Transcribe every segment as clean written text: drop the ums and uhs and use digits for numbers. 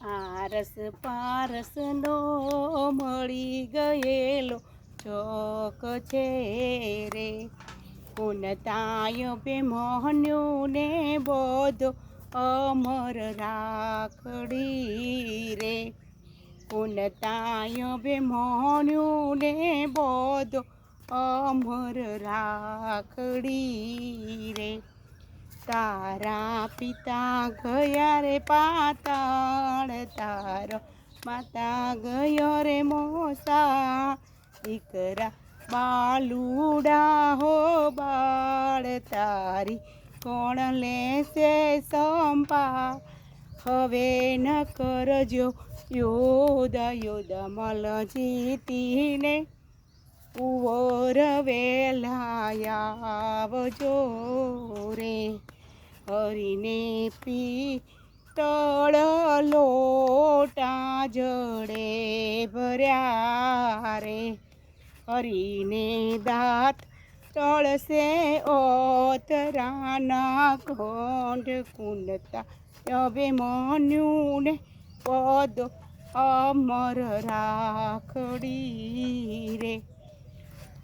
આરસ પારસનો મળી ગયેલો ચોક છે રે. પુનતાય બે મોહન્યું ને બધો અમર રાખડી રે. પુનતાય બે મોહન્યું ને બધો અમર રાખડી રે. તારા પિતા ગયા રે પાતાળ, તારો માતા ગયો રે મોસા. દીકરા બાલુડા હો બાળ, તારી કોણ લેશે સંભાળ. હવે ન કરજો યોદ યોદ મલ જીતીને, કુંવર વેલા આવજો રે. હરીને પિત્તળ લોટા જડે ભર્યા રે. હરીને દાંત તળસે ઓતરાના કોંઢ. કુંડતા હવે મન્યું ને પદો અમર રાખડી રે.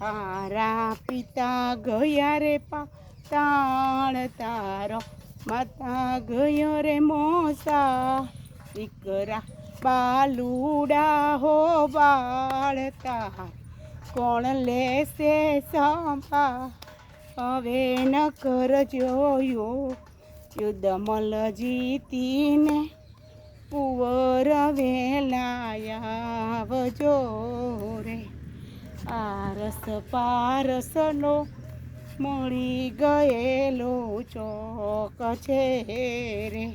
તારા પિતા ગયા રે પાતાળ, તારો માતા ગયો રે મોસા. દીકરા બાલુડા હો બાળ, તાર કોણ લેશે સંભાળ. હવે ન કરજો યુદ્ધ મલ જીતીને, કુંવર વેલા આવજો રે. આરસ પારસનો મળી ગયેલો ચોક છે રે.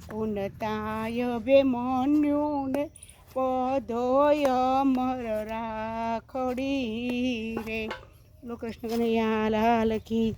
પુનતાય બે મોન્યું ને બધોય અમર રાખડી રે. બોલો કૃષ્ણ કનૈયા લાલ કી.